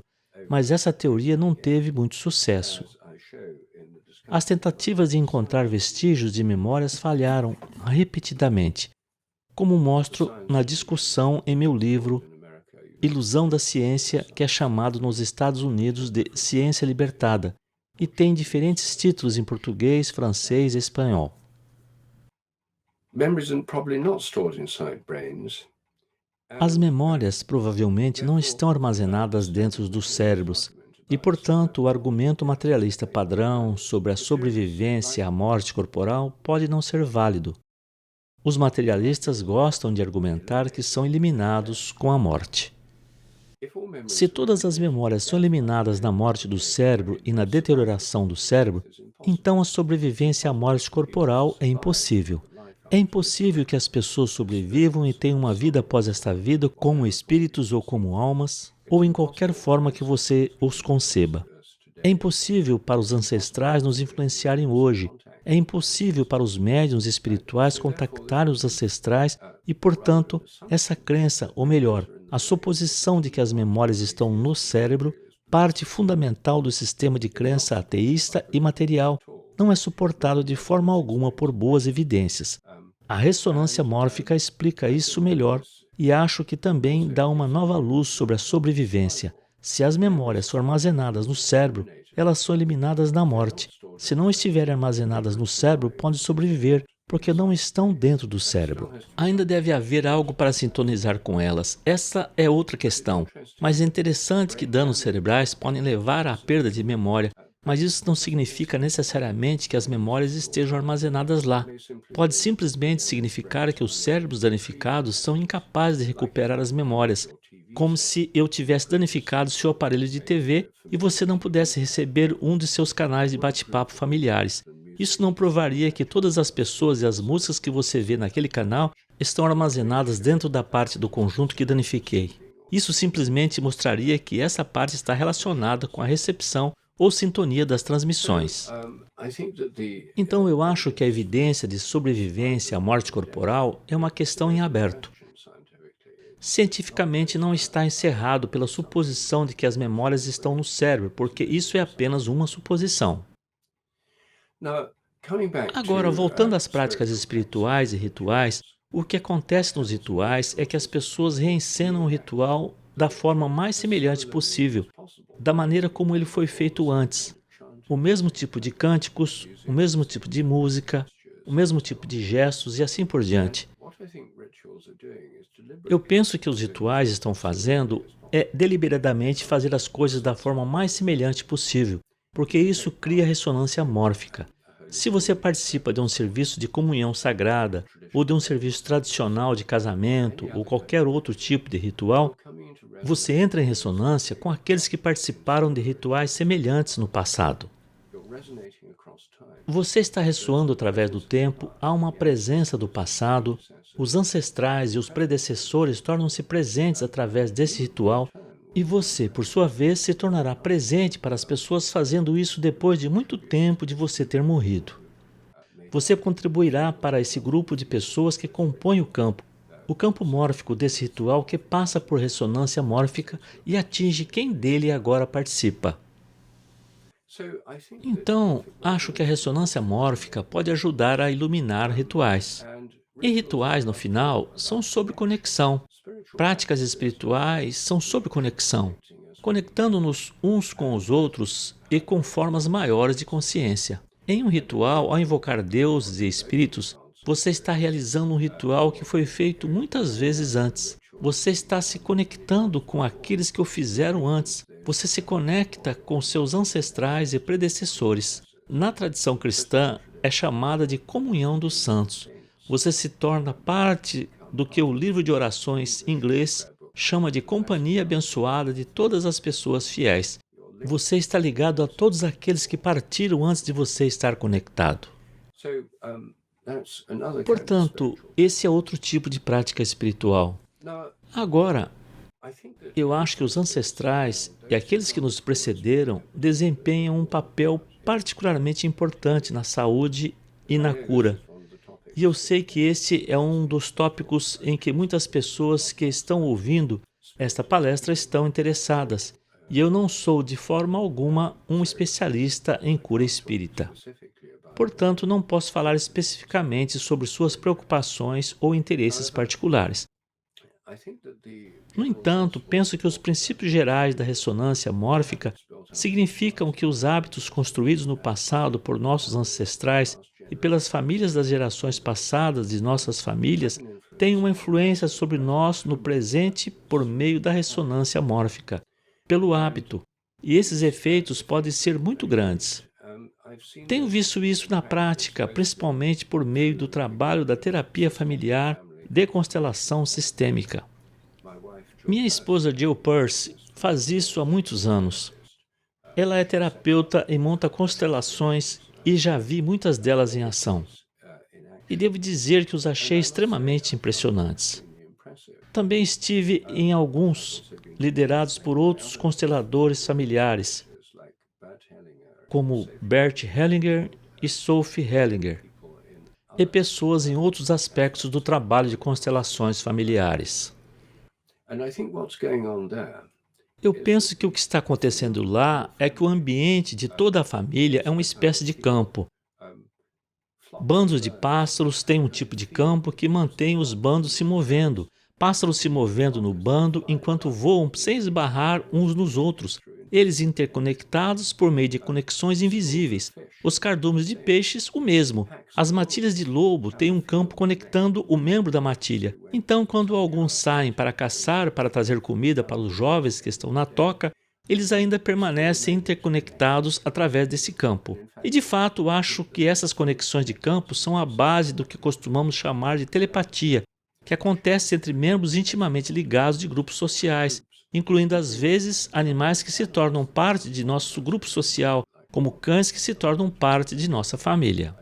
mas essa teoria não teve muito sucesso. As tentativas de encontrar vestígios de memórias falharam repetidamente, como mostro na discussão em meu livro Ilusão da Ciência, que é chamado nos Estados Unidos de Ciência Libertada, e tem diferentes títulos em português, francês e espanhol. As memórias provavelmente não estão armazenadas dentro dos cérebros e, portanto, o argumento materialista padrão sobre a sobrevivência e a morte corporal pode não ser válido. Os materialistas gostam de argumentar que são eliminados com a morte. Se todas as memórias são eliminadas na morte do cérebro e na deterioração do cérebro, então a sobrevivência à morte corporal é impossível. É impossível que as pessoas sobrevivam e tenham uma vida após esta vida como espíritos ou como almas, ou em qualquer forma que você os conceba. É impossível para os ancestrais nos influenciarem hoje. É impossível para os médiuns espirituais contactarem os ancestrais e, portanto, essa crença, ou melhor, a suposição de que as memórias estão no cérebro, parte fundamental do sistema de crença ateísta e material, não é suportado de forma alguma por boas evidências. A ressonância mórfica explica isso melhor e acho que também dá uma nova luz sobre a sobrevivência. Se as memórias são armazenadas no cérebro, elas são eliminadas na morte. Se não estiverem armazenadas no cérebro, podem sobreviver, porque não estão dentro do cérebro. Ainda deve haver algo para sintonizar com elas. Essa é outra questão. Mas é interessante que danos cerebrais podem levar à perda de memória, mas isso não significa necessariamente que as memórias estejam armazenadas lá. Pode simplesmente significar que os cérebros danificados são incapazes de recuperar as memórias, como se eu tivesse danificado seu aparelho de TV e você não pudesse receber um de seus canais de bate-papo familiares. Isso não provaria que todas as pessoas e as músicas que você vê naquele canal estão armazenadas dentro da parte do conjunto que danifiquei. Isso simplesmente mostraria que essa parte está relacionada com a recepção ou sintonia das transmissões. Então eu acho que a evidência de sobrevivência à morte corporal é uma questão em aberto. Cientificamente não está encerrado pela suposição de que as memórias estão no cérebro, porque isso é apenas uma suposição. Agora, voltando às práticas espirituais e rituais, o que acontece nos rituais é que as pessoas reencenam o ritual da forma mais semelhante possível, da maneira como ele foi feito antes. O mesmo tipo de cânticos, o mesmo tipo de música, o mesmo tipo de gestos e assim por diante. Eu penso que os rituais estão fazendo é deliberadamente fazer as coisas da forma mais semelhante possível, porque isso cria ressonância mórfica. Se você participa de um serviço de comunhão sagrada, ou de um serviço tradicional de casamento, ou qualquer outro tipo de ritual, você entra em ressonância com aqueles que participaram de rituais semelhantes no passado. Você está ressoando através do tempo, há uma presença do passado, os ancestrais e os predecessores tornam-se presentes através desse ritual, e você, por sua vez, se tornará presente para as pessoas fazendo isso depois de muito tempo de você ter morrido. Você contribuirá para esse grupo de pessoas que compõem o campo mórfico desse ritual que passa por ressonância mórfica e atinge quem dele agora participa. Então, acho que a ressonância mórfica pode ajudar a iluminar rituais. E rituais, no final, são sobre conexão. Práticas espirituais são sobre conexão, conectando-nos uns com os outros e com formas maiores de consciência. Em um ritual, ao invocar deuses e espíritos, você está realizando um ritual que foi feito muitas vezes antes. Você está se conectando com aqueles que o fizeram antes. Você se conecta com seus ancestrais e predecessores. Na tradição cristã, é chamada de comunhão dos santos. Você se torna parte do que o livro de orações em inglês chama de companhia abençoada de todas as pessoas fiéis. Você está ligado a todos aqueles que partiram antes de você estar conectado. Portanto, esse é outro tipo de prática espiritual. Agora, eu acho que os ancestrais e aqueles que nos precederam desempenham um papel particularmente importante na saúde e na cura. E eu sei que esse é um dos tópicos em que muitas pessoas que estão ouvindo esta palestra estão interessadas. E eu não sou de forma alguma um especialista em cura espírita. Portanto, não posso falar especificamente sobre suas preocupações ou interesses particulares. No entanto, penso que os princípios gerais da ressonância mórfica significam que os hábitos construídos no passado por nossos ancestrais e pelas famílias das gerações passadas de nossas famílias têm uma influência sobre nós no presente por meio da ressonância mórfica, pelo hábito, e esses efeitos podem ser muito grandes. Tenho visto isso na prática, principalmente por meio do trabalho da terapia familiar de constelação sistêmica. Minha esposa Jill Pearce faz isso há muitos anos. Ela é terapeuta e monta constelações e já vi muitas delas em ação. e devo dizer que os achei extremamente impressionantes. Também estive em alguns liderados por outros consteladores familiares, como Bert Hellinger e Sophie Hellinger, e pessoas em outros aspectos do trabalho de constelações familiares. Eu penso que o que está acontecendo lá é que o ambiente de toda a família é uma espécie de campo. Bandos de pássaros têm um tipo de campo que mantém os bandos se movendo. Pássaros se movendo no bando enquanto voam sem esbarrar uns nos outros, eles interconectados por meio de conexões invisíveis. Os cardumes de peixes, o mesmo. As matilhas de lobo têm um campo conectando o membro da matilha. Então, quando alguns saem para caçar, para trazer comida para os jovens que estão na toca, eles ainda permanecem interconectados através desse campo. E de fato, acho que essas conexões de campo são a base do que costumamos chamar de telepatia, que acontece entre membros intimamente ligados de grupos sociais, incluindo às vezes animais que se tornam parte de nosso grupo social, como cães que se tornam parte de nossa família.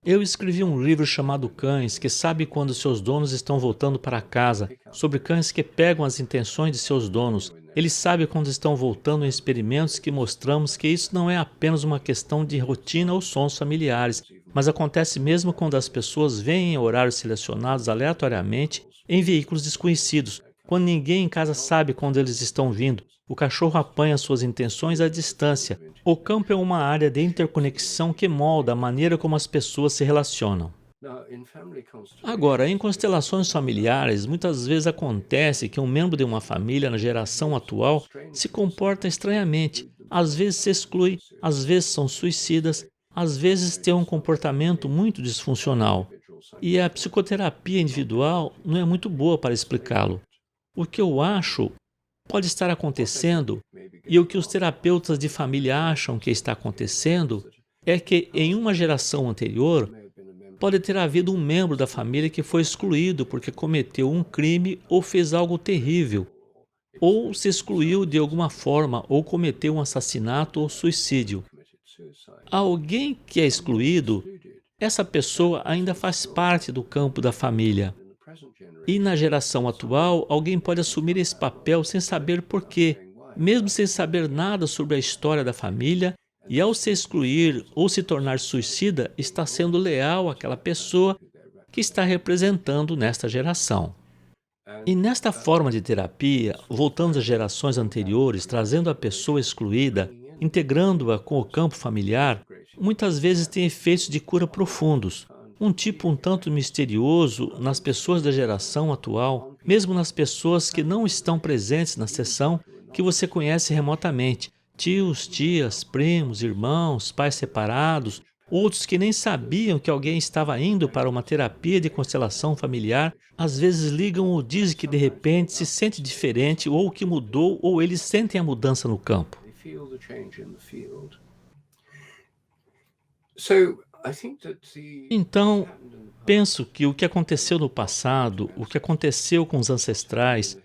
Eu escrevi um livro chamado Cães, que sabe quando seus donos estão voltando para casa, sobre cães que pegam as intenções de seus donos. Eles sabem quando estão voltando em experimentos que mostramos que isso não é apenas uma questão de rotina ou sons familiares, mas acontece mesmo quando as pessoas vêm em horários selecionados aleatoriamente em veículos desconhecidos, quando ninguém em casa sabe quando eles estão vindo. O cachorro apanha suas intenções à distância. O campo é uma área de interconexão que molda a maneira como as pessoas se relacionam. Agora, em constelações familiares, muitas vezes acontece que um membro de uma família na geração atual se comporta estranhamente. Às vezes se exclui, às vezes são suicidas, às vezes tem um comportamento muito disfuncional. E a psicoterapia individual não é muito boa para explicá-lo. O que eu acho pode estar acontecendo, e o que os terapeutas de família acham que está acontecendo, é que em uma geração anterior, pode ter havido um membro da família que foi excluído porque cometeu um crime ou fez algo terrível, ou se excluiu de alguma forma ou cometeu um assassinato ou suicídio. Alguém que é excluído, essa pessoa ainda faz parte do campo da família. E na geração atual, alguém pode assumir esse papel sem saber por quê, mesmo sem saber nada sobre a história da família, e ao se excluir ou se tornar suicida, está sendo leal àquela pessoa que está representando nesta geração. E nesta forma de terapia, voltando às gerações anteriores, trazendo a pessoa excluída, integrando-a com o campo familiar, muitas vezes tem efeitos de cura profundos. Um tipo um tanto misterioso nas pessoas da geração atual, mesmo nas pessoas que não estão presentes na sessão, que você conhece remotamente, tios, tias, primos, irmãos, pais separados, outros que nem sabiam que alguém estava indo para uma terapia de constelação familiar, às vezes ligam ou dizem que de repente se sente diferente ou que mudou ou eles sentem a mudança no campo. Então, penso que o que aconteceu no passado, o que aconteceu com os ancestrais,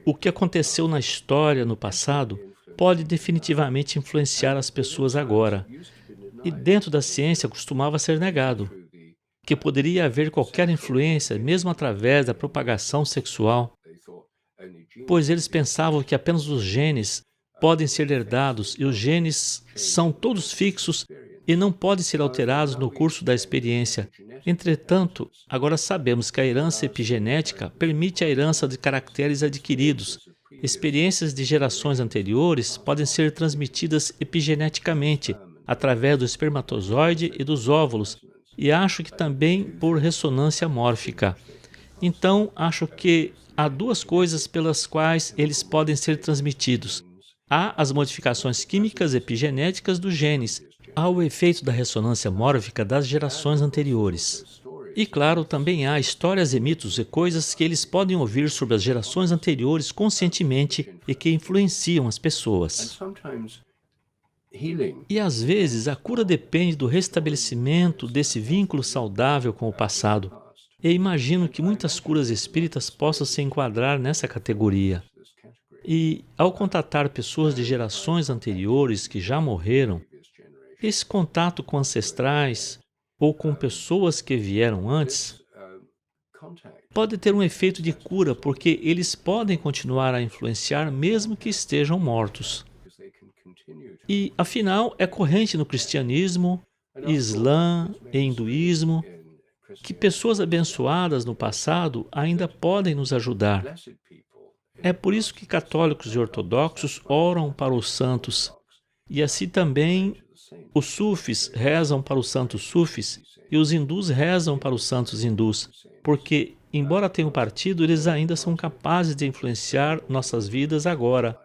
o que aconteceu na história no passado, pode definitivamente influenciar as pessoas agora. E dentro da ciência costumava ser negado que poderia haver qualquer influência, mesmo através da propagação sexual, pois eles pensavam que apenas os genes podem ser herdados e os genes são todos fixos e não podem ser alterados no curso da experiência. Entretanto, agora sabemos que a herança epigenética permite a herança de caracteres adquiridos. Experiências de gerações anteriores podem ser transmitidas epigeneticamente, através do espermatozoide e dos óvulos, e acho que também por ressonância mórfica. Então, acho que há duas coisas pelas quais eles podem ser transmitidos. Há as modificações químicas epigenéticas dos genes, há o efeito da ressonância mórfica das gerações anteriores. E claro, também há histórias e mitos e coisas que eles podem ouvir sobre as gerações anteriores conscientemente e que influenciam as pessoas. E às vezes a cura depende do restabelecimento desse vínculo saudável com o passado. E imagino que muitas curas espíritas possam se enquadrar nessa categoria. E ao contatar pessoas de gerações anteriores que já morreram, esse contato com ancestrais, ou com pessoas que vieram antes, pode ter um efeito de cura, porque eles podem continuar a influenciar mesmo que estejam mortos. E, afinal, é corrente no cristianismo, islã e hinduísmo que pessoas abençoadas no passado ainda podem nos ajudar. É por isso que católicos e ortodoxos oram para os santos. E assim também os sufis rezam para os santos sufis e os hindus rezam para os santos hindus, porque, embora tenham partido, eles ainda são capazes de influenciar nossas vidas agora.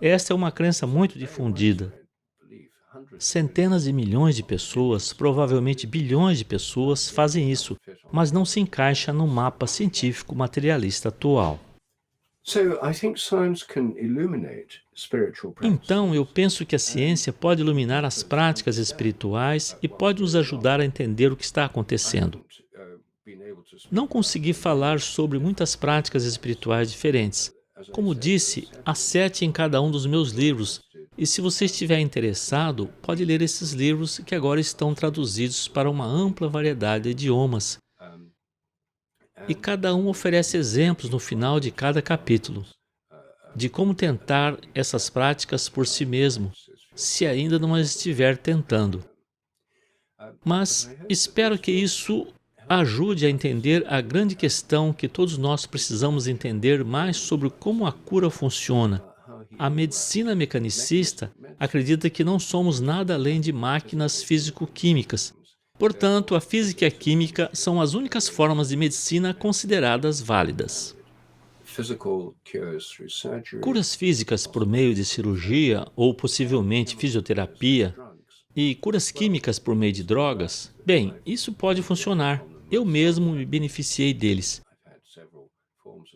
Esta é uma crença muito difundida. Centenas de milhões de pessoas, provavelmente bilhões de pessoas, fazem isso, mas não se encaixa no mapa científico materialista atual. Então, eu penso que a ciência pode iluminar as práticas espirituais e pode nos ajudar a entender o que está acontecendo. Não consegui falar sobre muitas práticas espirituais diferentes. Como disse, há 7 em cada um dos meus livros, e se você estiver interessado, pode ler esses livros que agora estão traduzidos para uma ampla variedade de idiomas. E cada um oferece exemplos no final de cada capítulo, de como tentar essas práticas por si mesmo, se ainda não as estiver tentando. Mas espero que isso ajude a entender a grande questão que todos nós precisamos entender mais sobre como a cura funciona. A medicina mecanicista acredita que não somos nada além de máquinas físico-químicas. Portanto, a física e a química são as únicas formas de medicina consideradas válidas. Curas físicas por meio de cirurgia ou possivelmente fisioterapia e curas químicas por meio de drogas, bem, isso pode funcionar. Eu mesmo me beneficiei deles.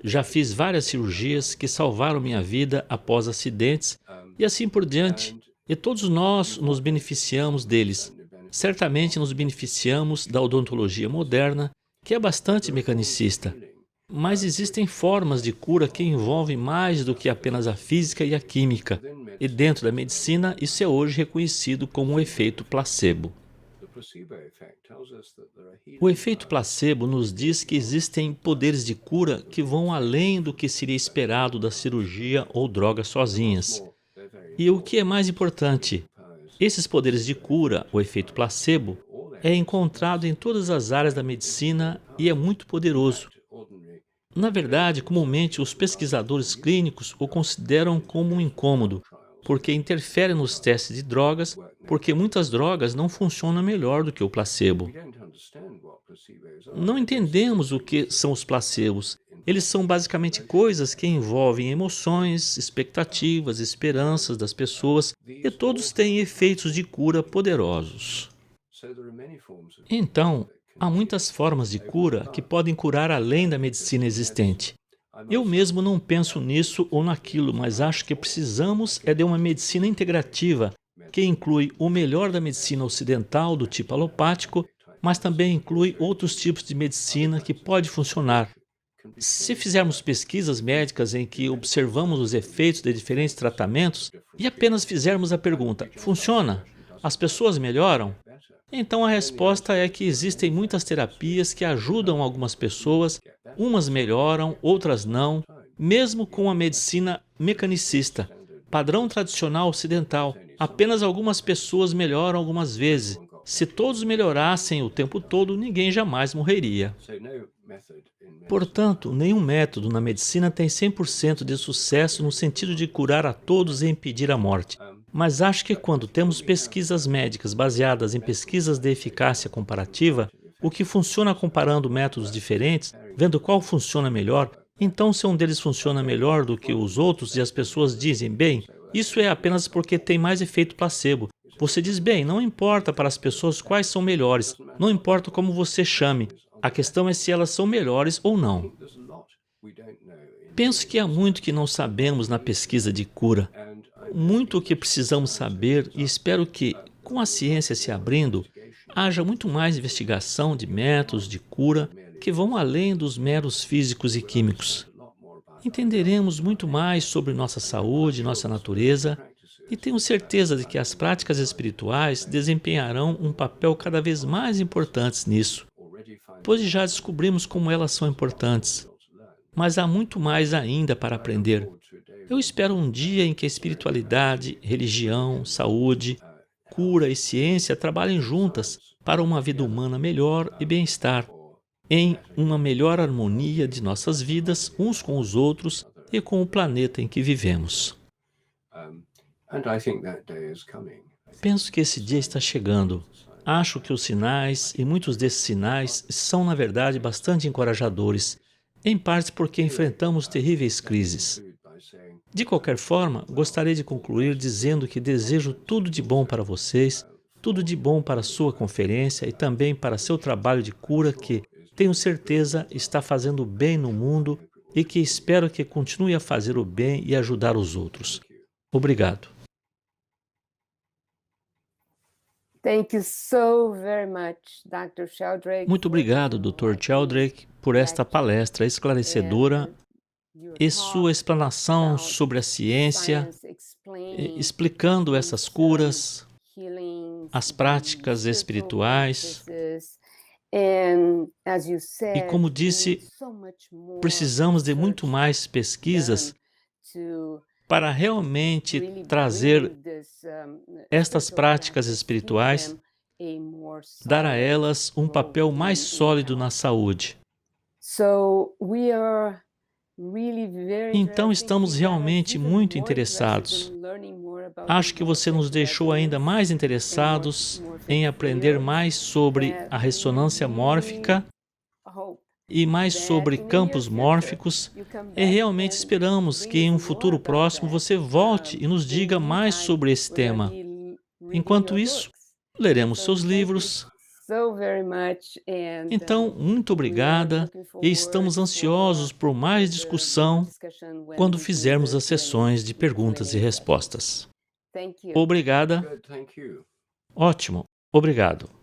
Já fiz várias cirurgias que salvaram minha vida após acidentes e assim por diante, e todos nós nos beneficiamos deles. Certamente nos beneficiamos da odontologia moderna, que é bastante mecanicista. Mas existem formas de cura que envolvem mais do que apenas a física e a química. E dentro da medicina, isso é hoje reconhecido como um efeito placebo. O efeito placebo nos diz que existem poderes de cura que vão além do que seria esperado da cirurgia ou drogas sozinhas. E o que é mais importante, esses poderes de cura, o efeito placebo, é encontrado em todas as áreas da medicina e é muito poderoso. Na verdade, comumente os pesquisadores clínicos o consideram como um incômodo, porque interfere nos testes de drogas, porque muitas drogas não funcionam melhor do que o placebo. Não entendemos o que são os placebos. Eles são basicamente coisas que envolvem emoções, expectativas, esperanças das pessoas, e todos têm efeitos de cura poderosos. Então, há muitas formas de cura que podem curar além da medicina existente. Eu mesmo não penso nisso ou naquilo, mas acho que precisamos de uma medicina integrativa, que inclui o melhor da medicina ocidental, do tipo alopático, mas também inclui outros tipos de medicina que pode funcionar. Se fizermos pesquisas médicas em que observamos os efeitos de diferentes tratamentos e apenas fizermos a pergunta, funciona? As pessoas melhoram? Então a resposta é que existem muitas terapias que ajudam algumas pessoas, umas melhoram, outras não, mesmo com a medicina mecanicista, padrão tradicional ocidental. Apenas algumas pessoas melhoram algumas vezes. Se todos melhorassem o tempo todo, ninguém jamais morreria. Portanto, nenhum método na medicina tem 100% de sucesso no sentido de curar a todos e impedir a morte. Mas acho que quando temos pesquisas médicas baseadas em pesquisas de eficácia comparativa, o que funciona comparando métodos diferentes, vendo qual funciona melhor, então se um deles funciona melhor do que os outros e as pessoas dizem, bem, isso é apenas porque tem mais efeito placebo. Você diz, bem, não importa para as pessoas quais são melhores, não importa como você chame, a questão é se elas são melhores ou não. Penso que há muito que não sabemos na pesquisa de cura. Muito o que precisamos saber e espero que, com a ciência se abrindo, haja muito mais investigação de métodos de cura que vão além dos meros físicos e químicos. Entenderemos muito mais sobre nossa saúde, nossa natureza E tenho certeza de que as práticas espirituais desempenharão um papel cada vez mais importante nisso, pois já descobrimos como elas são importantes. Mas há muito mais ainda para aprender. Eu espero um dia em que a espiritualidade, religião, saúde, cura e ciência trabalhem juntas para uma vida humana melhor e bem-estar, em uma melhor harmonia de nossas vidas uns com os outros e com o planeta em que vivemos. Penso que esse dia está chegando. Acho que os sinais, e muitos desses sinais, são na verdade bastante encorajadores, em parte porque enfrentamos terríveis crises. De qualquer forma, gostaria de concluir dizendo que desejo tudo de bom para vocês, tudo de bom para a sua conferência e também para seu trabalho de cura que, tenho certeza, está fazendo bem no mundo e que espero que continue a fazer o bem e ajudar os outros. Obrigado. Thank you so very much, Dr. Sheldrake, Muito obrigado, Dr. Sheldrake, por esta palestra esclarecedora e sua explanação sobre a ciência, explicando essas curas, as práticas espirituais. E como disse, precisamos de muito mais pesquisas para realmente trazer estas práticas espirituais, dar a elas um papel mais sólido na saúde. Então, estamos realmente muito interessados. Acho que você nos deixou ainda mais interessados em aprender mais sobre a ressonância mórfica e mais sobre campos mórficos, e realmente esperamos que em um futuro próximo você volte e nos diga mais sobre esse tema. Enquanto isso, leremos seus livros. Então, muito obrigada e estamos ansiosos por mais discussão quando fizermos as sessões de perguntas e respostas. Obrigada. Ótimo. Obrigado.